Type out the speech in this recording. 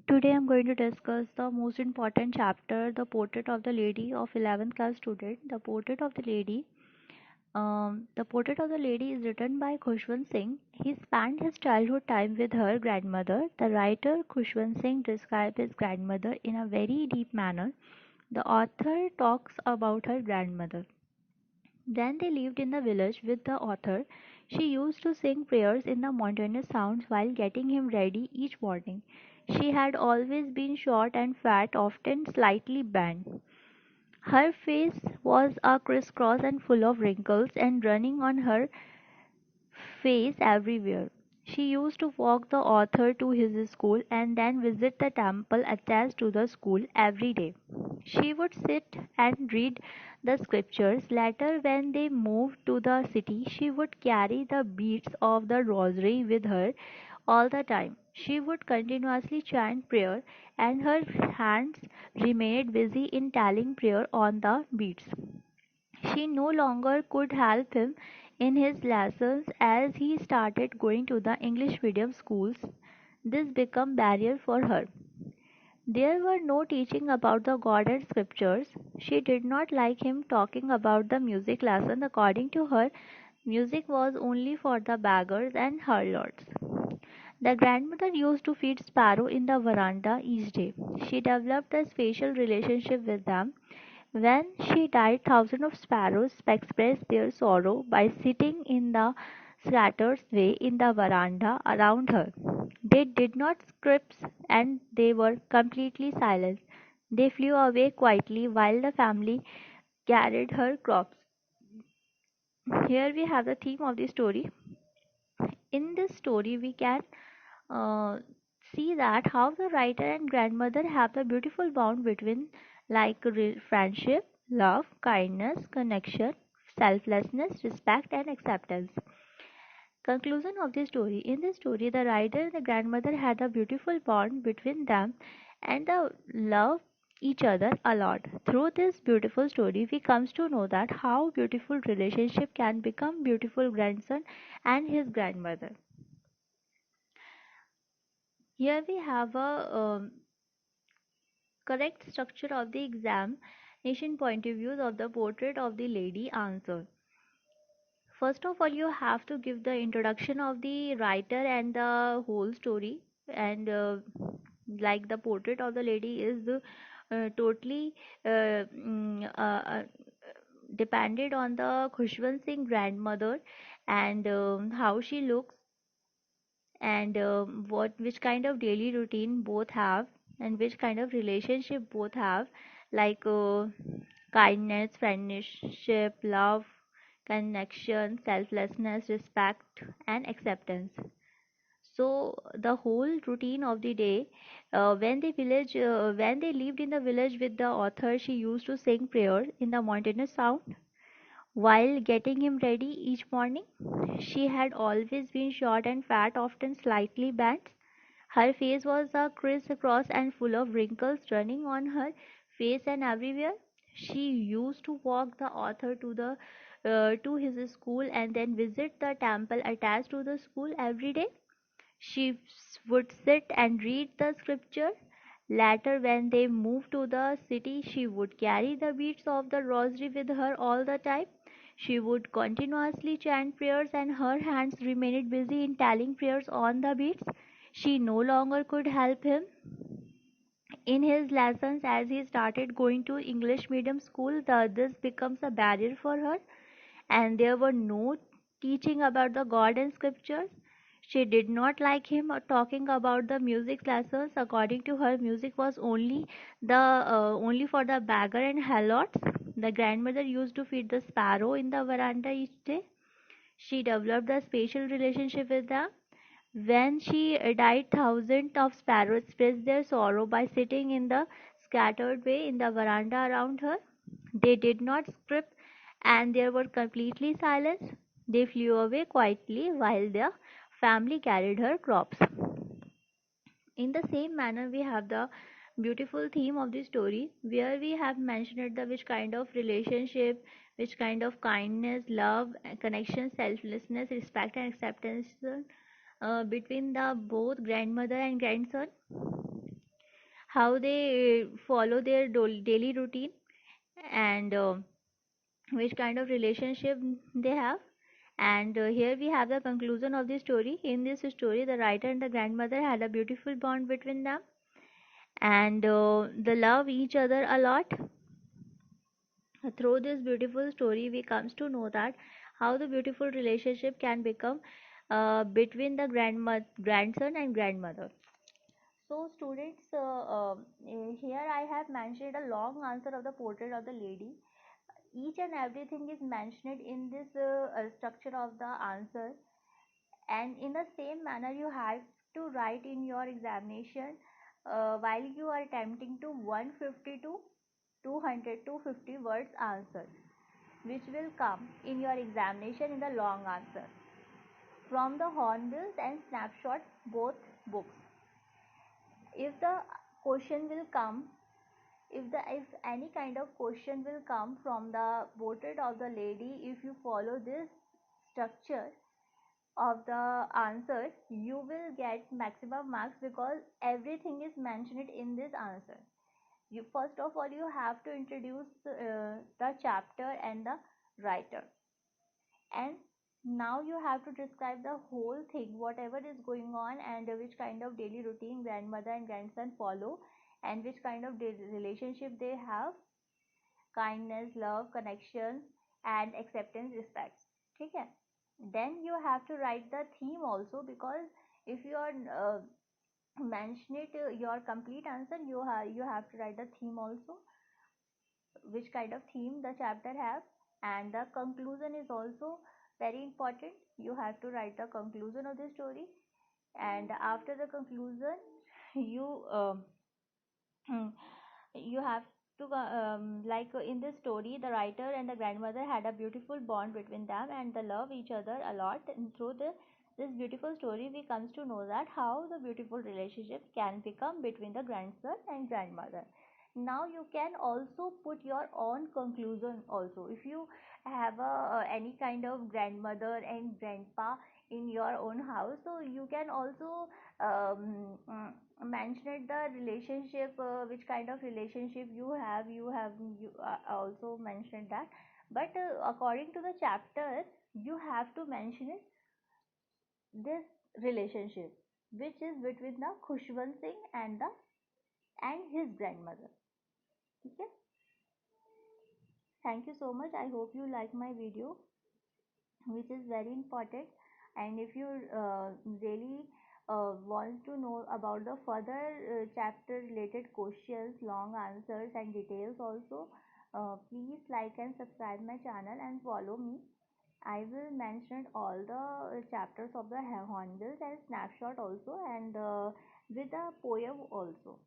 Today I'm going to discuss the most important chapter, the portrait of the lady of 11th class student. The portrait of the lady. The portrait of the lady is written by Khushwant Singh. He spent his childhood time with her grandmother. The writer Khushwant Singh describes his grandmother in a very deep manner. The author talks about her grandmother. Then they lived in the village with the author. She used to sing prayers in the monotonous sounds while getting him ready each morning. She had always been short and fat, often slightly bent. Her face was a crisscross and full of wrinkles, and running on her face everywhere. She used to walk the author to his school and then visit the temple attached to the school every day. She would sit and read the scriptures. Later, when they moved to the city, she would carry the beads of the rosary with her all the time. She would continuously chant prayer, and her hands remained busy in telling prayer on the beads. She no longer could help him in his lessons as he started going to the English medium schools. This became barrier for her. There were no teaching about the God and scriptures. She did not like him talking about the music lesson. According to her, music was only for the beggars and harlots. The grandmother used to feed sparrow in the veranda each day. She developed a special relationship with them. When she died, thousands of sparrows expressed their sorrow by sitting in the scattered way in the veranda around her. They did not scream and they were completely silent. They flew away quietly while the family gathered her crops. Here we have the theme of the story. In this story, we can uh, see that how the writer and grandmother have the beautiful bond between like friendship, love, kindness, connection, selflessness, respect, and acceptance. Conclusion of the story. In this story, the writer and the grandmother had a beautiful bond between them and the love each other a lot. Through this beautiful story, we comes to know that how beautiful relationship can become beautiful grandson and his grandmother. Here we have a correct structure of the examination point of views of the portrait of the lady answer. First of all, you have to give the introduction of the writer and the whole story. And like the portrait of the lady is totally depended on the Khushwant Singh grandmother and how she looks and what which kind of daily routine both have and which kind of relationship both have like kindness, friendship, love, connection, selflessness, respect, and acceptance. So the whole routine of the day, when they lived in the village with the author, she used to sing prayer in the mountainous sound while getting him ready each morning. She had always been short and fat, often slightly bent. Her face was a criss-cross and full of wrinkles running on her face and everywhere. She used to walk the author to his school and then visit the temple attached to the school every day. She would sit and read the scripture. Later, when they moved to the city, she would carry the beads of the rosary with her all the time. She would continuously chant prayers, and her hands remained busy in telling prayers on the beads. She no longer could help him in his lessons as he started going to English medium school. This becomes a barrier for her, and there were no teaching about the God and scriptures. She did not like him talking about the music lessons. According to her, music was only for the beggar and helots. The grandmother used to feed the sparrow in the veranda each day. She developed a special relationship with them. When she died, thousands of sparrows expressed their sorrow by sitting in the scattered way in the veranda around her. They did not scream and there were completely silence. They flew away quietly while the family carried her crops. In the same manner, we have the beautiful theme of the story where we have mentioned the which kind of relationship, which kind of kindness, love, connection, selflessness, respect, and acceptance between the both grandmother and grandson. how they follow their daily routine, and which kind of relationship they have. And here we have the conclusion of the story. In this story, the writer and the grandmother had a beautiful bond between them, and they love each other a lot. Through this beautiful story, we comes to know that how the beautiful relationship can become between the grandson and grandmother. So students, here I have mentioned a long answer of the portrait of the lady. Each and everything is mentioned in this structure of the answer, and in the same manner you have to write in your examination while you are attempting to 150 to 200 to 50 words answer, which will come in your examination in the long answer from the Hornbills and Snapshot both books. If the question will come, if any kind of question will come from the portrait of the lady, if you follow this structure of the answer, you will get maximum marks because everything is mentioned in this answer. You first of all you have to introduce the chapter and the writer, and now you have to describe the whole thing, whatever is going on, and which kind of daily routine grandmother and grandson follow, and which kind of relationship they have: kindness, love, connection, and acceptance, respect. Okay. Then you have to write the theme also, because if you are mention it your complete answer, you have to write the theme also, which kind of theme the chapter have. And the conclusion is also very important. You have to write the conclusion of the story, and after the conclusion you you have to like in this story, the writer and the grandmother had a beautiful bond between them, and they love each other a lot. And through this beautiful story, we comes to know that how the beautiful relationship can become between the grandson and grandmother. Now you can also put your own conclusion also. If you have any kind of grandmother and grandpa in your own house, so you can also mentioned the relationship, which kind of relationship you also mentioned that. But according to the chapter, you have to mention it, this relationship which is between the Khushwant Singh and the and his grandmother. Okay. Thank you so much. I hope you like my video, which is very important. And if you really want to know about the further chapter related questions, long answers, and details also, please like and subscribe my channel and follow me. I will mention all the chapters of the Hornbills and Snapshot also, and with the poem also.